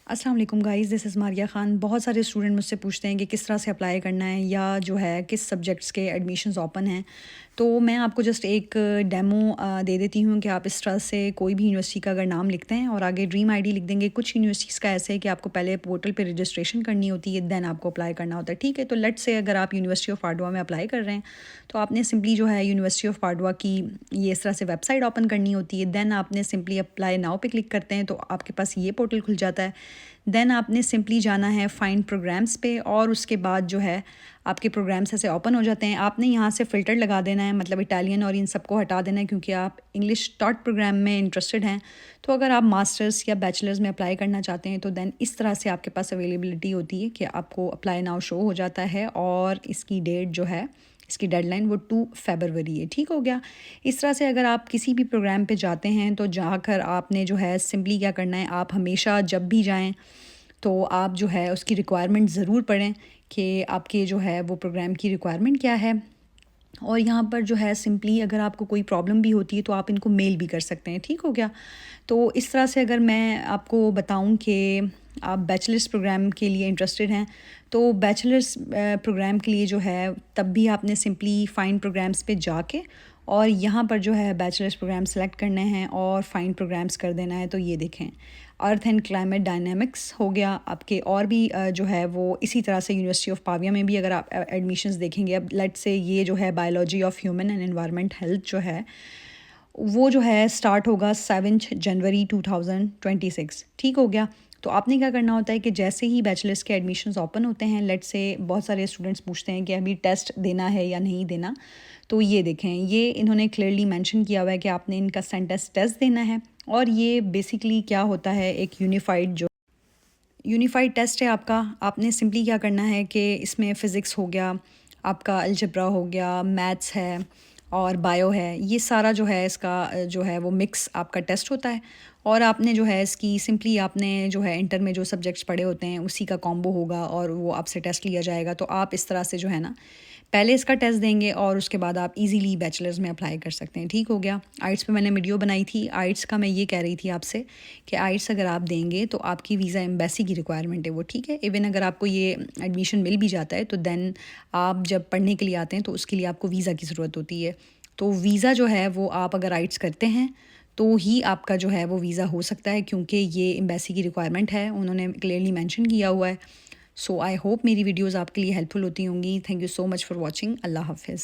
अस्सलाम वालेकुम guys, this is Maria Khan. बहुत सारे स्टूडेंट मुझसे पूछते हैं कि किस तरह से अप्लाई करना है या जो है किस सब्जेक्ट्स के एडमिशन्स ओपन हैं। तो मैं आपको जस्ट एक डेमो दे देती हूँ कि आप इस तरह से कोई भी यूनिवर्सिटी का अगर नाम लिखते हैं और आगे ड्रीम आईडी लिख देंगे। कुछ यूनिवर्सिटीज़ का ऐसे है कि आपको पहले पोर्टल पे रजिस्ट्रेशन करनी होती है, देन आपको अप्लाई करना होता है। ठीक है, तो लेट्स से अगर आप यूनिवर्सिटी ऑफ पाडुआ में अप्लाई कर रहे हैं तो आपने सिंपली जो है यूनिवर्सिटी ऑफ पाडुआ की ये इस तरह से वेबसाइट ओपन करनी होती है। देन आपने सिंपली अप्लाई नाउ पे क्लिक करते हैं तो आपके पास ये पोर्टल खुल जाता है। देन आपने सिंपली जाना है फाइंड प्रोग्राम्स पे और उसके बाद जो है आपके प्रोग्राम्स ऐसे ओपन हो जाते हैं। आपने यहाँ से फ़िल्टर लगा देना है, मतलब इटालियन और इन सबको हटा देना है क्योंकि आप इंग्लिश टॉट प्रोग्राम में इंटरेस्टेड हैं। तो अगर आप मास्टर्स या बैचलर्स में अप्लाई करना चाहते हैं तो देन इस तरह से आपके पास अवेलेबिलिटी होती है कि आपको अप्लाई नाउ शो हो जाता है और इसकी डेट जो है, इसकी डेडलाइन वो 2 फ़रवरी है। ठीक हो गया। इस तरह से अगर आप किसी भी प्रोग्राम पे जाते हैं तो जाकर आपने जो है सिंपली क्या करना है, आप हमेशा जब भी जाएँ तो आप जो है उसकी रिक्वायरमेंट ज़रूर पढ़ें कि आपके जो है वो प्रोग्राम की रिक्वायरमेंट क्या है। और यहाँ पर जो है सिंपली अगर आपको कोई प्रॉब्लम भी होती है तो आप इनको मेल भी कर सकते हैं। ठीक हो गया। तो इस तरह से अगर मैं आपको बताऊँ कि आप बैचलर्स प्रोग्राम के लिए इंटरेस्टेड हैं तो बैचलर्स प्रोग्राम के लिए जो है तब भी आपने सिंपली फाइंड प्रोग्राम्स पे जाके और यहाँ पर जो है बैचलर्स प्रोग्राम सेलेक्ट करने हैं और फाइंड प्रोग्राम्स कर देना है। तो ये देखें, अर्थ एंड क्लाइमेट डायनामिक्स हो गया आपके। और भी जो है वो इसी तरह से यूनिवर्सिटी ऑफ पाविया में भी अगर आप एडमिशन्स देखेंगे, अब लेट्स से ये जो है biology of human and environment health जो है वो जो है स्टार्ट होगा 7 जनवरी 2026। ठीक हो गया। तो आपने क्या करना होता है कि जैसे ही बैचलर्स के एडमिशन्स ओपन होते हैं, लेट्स से बहुत सारे स्टूडेंट्स पूछते हैं कि अभी टेस्ट देना है या नहीं देना। तो ये देखें, ये इन्होंने क्लियरली मेंशन किया हुआ है कि आपने इनका सेंटेंस टेस्ट देना है। और ये बेसिकली क्या होता है, एक यूनिफाइड टेस्ट है आपका। आपने सिंपली क्या करना है कि इसमें फ़िज़िक्स हो गया, आपका अलजेब्रा हो गया, मैथ्स है और बायो है। ये सारा जो है इसका जो है वो मिक्स आपका टेस्ट होता है। और आपने जो है इसकी सिंपली आपने जो है इंटर में जो सब्जेक्ट्स पढ़े होते हैं उसी का कॉम्बो होगा और वो आपसे टेस्ट लिया जाएगा। तो आप इस तरह से जो है ना पहले इसका टेस्ट देंगे और उसके बाद आप इजीली बैचलर्स में अप्लाई कर सकते हैं। ठीक हो गया। आइट्स पे मैंने वीडियो बनाई थी। आइट्स का मैं ये कह रही थी आपसे कि आइट्स अगर आप देंगे तो आपकी वीज़ा एम्बेसी की रिक्वायरमेंट है वो। ठीक है। इवन अगर आपको ये एडमिशन मिल भी जाता है तो देन आप जब पढ़ने के लिए आते हैं तो उसके लिए आपको वीज़ा की ज़रूरत होती है। तो वीज़ा जो है वो आप अगर आइट्स करते हैं तो ही आपका जो है वो वीज़ा हो सकता है, क्योंकि ये एम्बेसी की रिक्वायरमेंट है, उन्होंने क्लियरली मेंशन किया हुआ है। सो आई होप मेरी वीडियोज़ आपके लिए हेल्पफुल होती होंगी। Thank you so much for watching. अल्लाह हाफिज़।